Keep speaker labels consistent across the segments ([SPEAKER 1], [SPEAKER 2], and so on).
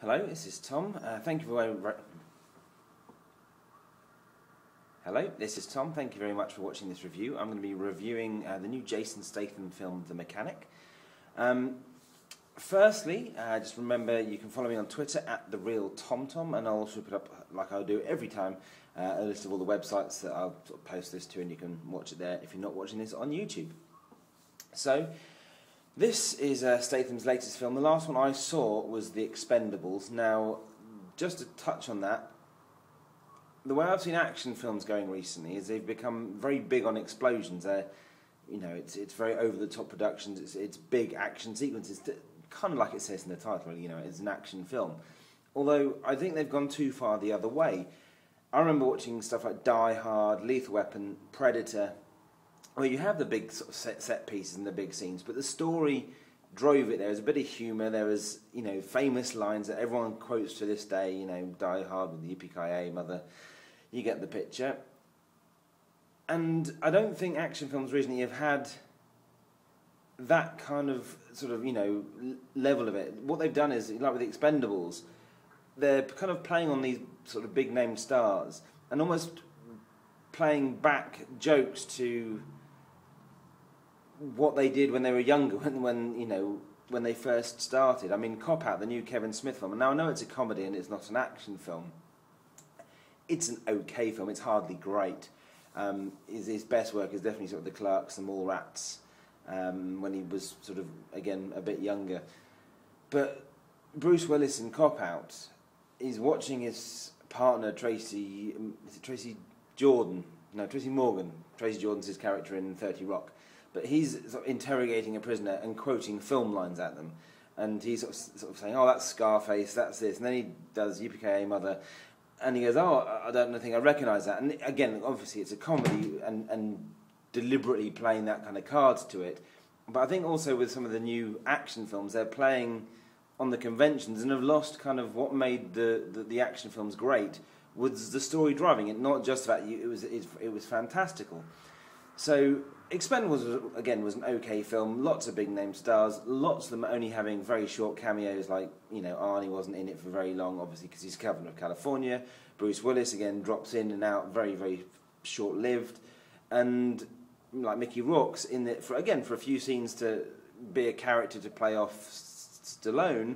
[SPEAKER 1] Hello, this is Tom. Thank you very much for watching this review. I'm going to be reviewing the new Jason Statham film, The Mechanic. Firstly, just remember you can follow me on Twitter at @TheRealTomTom, and I'll also put up, like I do every time, a list of all the websites that I'll post this to, and you can watch it there if you're not watching this on YouTube. So, this is Statham's latest film. The last one I saw was The Expendables. Now, just to touch on that, the way I've seen action films going recently is they've become very big on explosions. It's very over-the-top productions. It's big action sequences, kind of like it says in the title. It's an action film. Although I think they've gone too far the other way. I remember watching stuff like Die Hard, Lethal Weapon, Predator, where you have the big sort of set pieces and the big scenes, but the story drove it. There was a bit of humour. There was, famous lines that everyone quotes to this day. Die Hard with the Yippee-ki-yay, mother. You get the picture. And I don't think action films recently have had that kind of level of it. What they've done is, like with The Expendables, they're kind of playing on these sort of big name stars and almost playing back jokes to what they did when they were younger, when they first started. I mean, Cop Out, the new Kevin Smith film. And now I know it's a comedy and it's not an action film. It's an okay film. It's hardly great. His best work is definitely sort of The Clerks and Mallrats, when he was sort of, again, a bit younger. But Bruce Willis in Cop Out is watching his partner, Tracy Morgan. Tracy Jordan's his character in 30 Rock. But he's sort of interrogating a prisoner and quoting film lines at them. And he's sort of saying, oh, that's Scarface, that's this. And then he does Yippee-ki-yay, mother. And he goes, oh, I don't think I recognise that. And again, obviously it's a comedy and deliberately playing that kind of cards to it. But I think also with some of the new action films, they're playing on the conventions and have lost kind of what made the action films great was the story driving it, not just that it was fantastical. So Expendables, again, was an okay film. Lots of big name stars. Lots of them only having very short cameos, like, Arnie wasn't in it for very long, obviously, because he's Governor of California. Bruce Willis, again, drops in and out, very, very short-lived. And, like, Mickey Rourke's in it, for a few scenes to be a character to play off Stallone,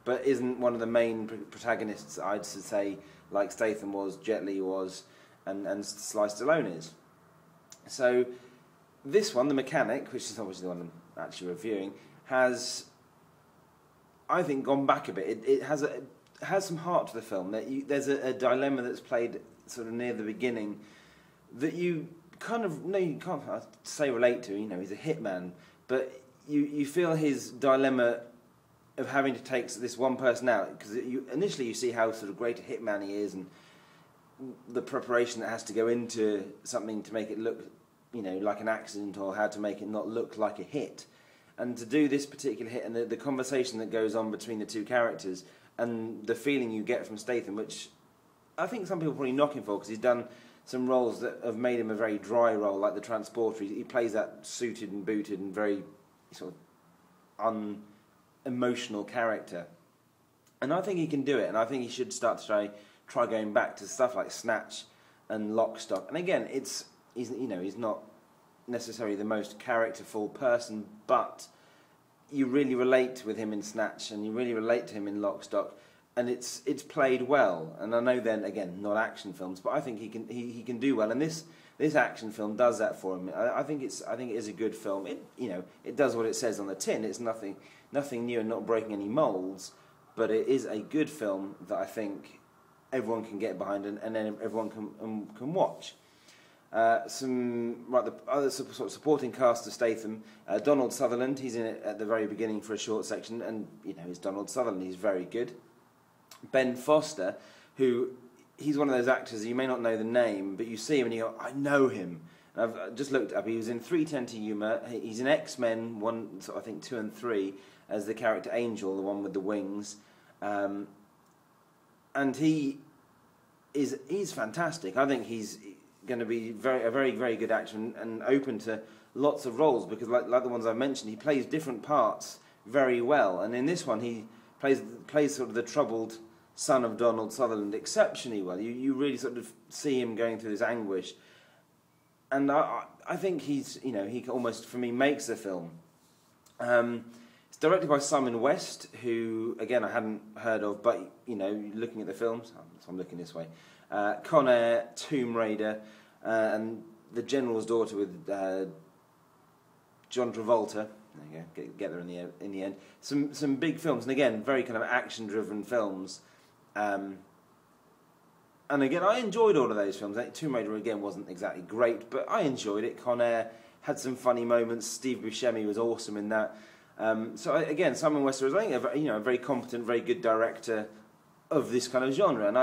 [SPEAKER 1] but isn't one of the main protagonists, I'd say, like Statham was, Jet Li was, and Sly Stallone is. So this one, The Mechanic, which is obviously the one I'm actually reviewing, has, I think, gone back a bit. It has some heart to the film. There's a dilemma that's played sort of near the beginning that you kind of, no, you can't say relate to. He's a hitman, but you feel his dilemma of having to take this one person out, because initially you see how sort of great a hitman he is and the preparation that has to go into something to make it look, like an accident, or how to make it not look like a hit. And to do this particular hit, and the conversation that goes on between the two characters, and the feeling you get from Statham, which I think some people probably knock him for, because he's done some roles that have made him a very dry role, like The Transporter. He plays that suited and booted and very sort of unemotional character. And I think he can do it, and I think he should start to try going back to stuff like Snatch and Lock, Stock. And again, he's not necessarily the most characterful person, but you really relate with him in Snatch, and you really relate to him in Lock, Stock, and it's played well. And I know, then again, not action films, but I think he can do well, and this action film does that for him. I think it is a good film. It does what it says on the tin. It's nothing new and not breaking any molds, but it is a good film that I think everyone can get behind, and then everyone can watch. The other sort of supporting cast of Statham, Donald Sutherland, he's in it at the very beginning for a short section, and he's Donald Sutherland, he's very good. Ben Foster, he's one of those actors, you may not know the name, but you see him and you go, I know him. And I've just looked up, he was in 3:10 to Yuma, he's in X-Men 1, I think 2 and 3, as the character Angel, the one with the wings. And he's fantastic. I think he's going to be a very, very good actor and open to lots of roles, because like the ones I've mentioned, he plays different parts very well. And in this one, he plays sort of the troubled son of Donald Sutherland exceptionally well. You really sort of see him going through this anguish, and I think he almost, for me, makes the film. It's directed by Simon West, who, again, I hadn't heard of, but, looking at the films, so I'm looking this way, Con Air, Tomb Raider, and The General's Daughter with John Travolta. There you go, get there in the end. Some big films, and again, very kind of action-driven films. And again, I enjoyed all of those films. Tomb Raider, again, wasn't exactly great, but I enjoyed it. Con Air had some funny moments. Steve Buscemi was awesome in that. Again, Simon West is, I think, a very competent, very good director of this kind of genre. And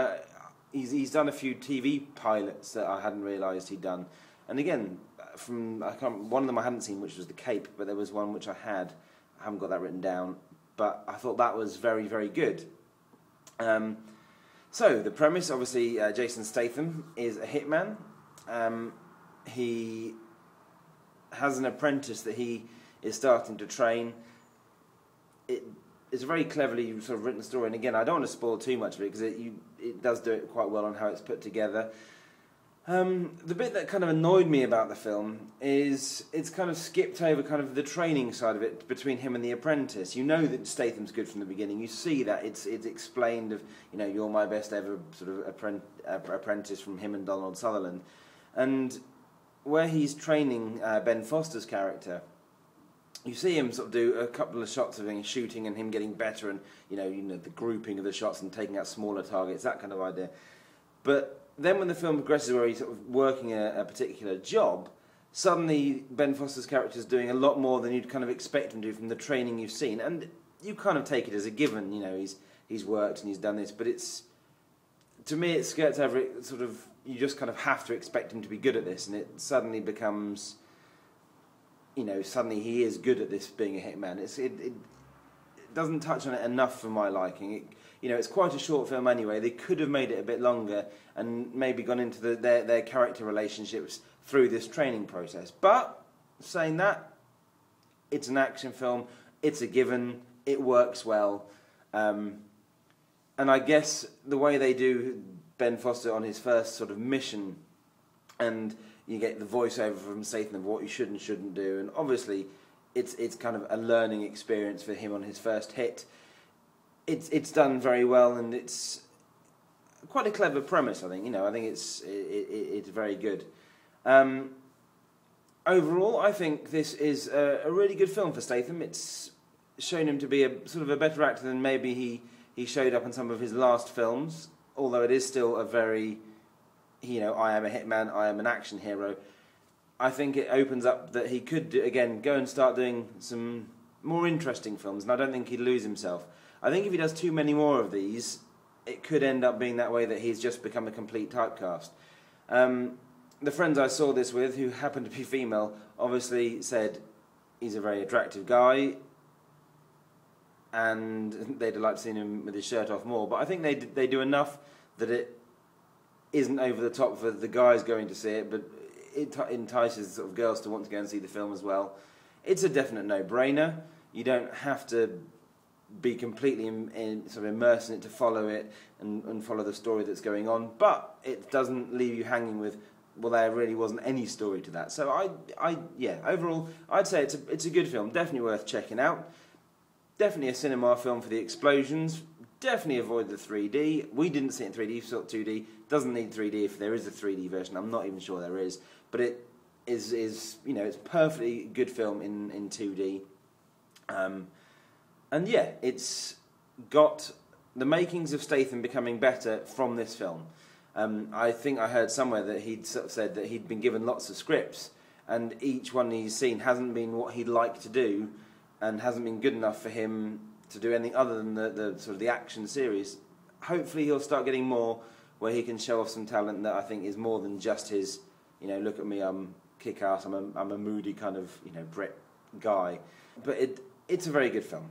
[SPEAKER 1] he's done a few TV pilots that I hadn't realised he'd done. And again, one of them I hadn't seen, which was The Cape, but there was one which I had. I haven't got that written down, but I thought that was very, very good. So the premise, obviously, Jason Statham is a hitman. He has an apprentice that he is starting to train. It's a very cleverly sort of written story, and again, I don't want to spoil too much of it because it does do it quite well on how it's put together. The bit that kind of annoyed me about the film is it's kind of skipped over kind of the training side of it between him and the apprentice. You know that Statham's good from the beginning. You see that it's explained of, you're my best ever sort of apprentice from him and Donald Sutherland. And where he's training Ben Foster's character, you see him sort of do a couple of shots of him shooting and him getting better, and the grouping of the shots and taking out smaller targets, that kind of idea. But then when the film progresses where he's sort of working a particular job, suddenly Ben Foster's character is doing a lot more than you'd kind of expect him to do from the training you've seen, and you kind of take it as a given. He's worked and he's done this, but to me it skirts over it. Sort of, you just kind of have to expect him to be good at this, and it suddenly becomes, suddenly he is good at this, being a hitman. It doesn't touch on it enough for my liking. It's quite a short film anyway. They could have made it a bit longer and maybe gone into their character relationships through this training process. But, saying that, it's an action film. It's a given. It works well. And I guess the way they do Ben Foster on his first sort of mission, and you get the voiceover from Statham of what you should and shouldn't do, and obviously it's kind of a learning experience for him on his first hit. It's done very well, and it's quite a clever premise, I think. I think it's very good. Overall, I think this is a really good film for Statham. It's shown him to be a sort of a better actor than maybe he showed up in some of his last films, although it is still a very, I am a hitman, I am an action hero. I think it opens up that he could, again, go and start doing some more interesting films, and I don't think he'd lose himself. I think if he does too many more of these, it could end up being that way, that he's just become a complete typecast. The friends I saw this with, who happened to be female, obviously said he's a very attractive guy, and they'd like to see him with his shirt off more. But I think they do enough that it isn't over the top for the guys going to see it, but it entices sort of girls to want to go and see the film as well. It's a definite no-brainer. You don't have to be completely sort of immersed in it to follow it and follow the story that's going on, but it doesn't leave you hanging with, well, there really wasn't any story to that. So overall, I'd say it's a good film, definitely worth checking out. Definitely a cinema film for the explosions. Definitely avoid the 3D. We didn't see it in 3D, we saw it 2D. Doesn't need 3D if there is a 3D version. I'm not even sure there is, but it is it's perfectly good film in 2D. And yeah, it's got the makings of Statham becoming better from this film. I think I heard somewhere that he'd sort of said that he'd been given lots of scripts, and each one he's seen hasn't been what he'd like to do, and hasn't been good enough for him to do anything other than the sort of the action series. Hopefully he'll start getting more where he can show off some talent that I think is more than just his, look at me, I'm kick-ass, I'm a moody kind of, Brit guy. But it's a very good film.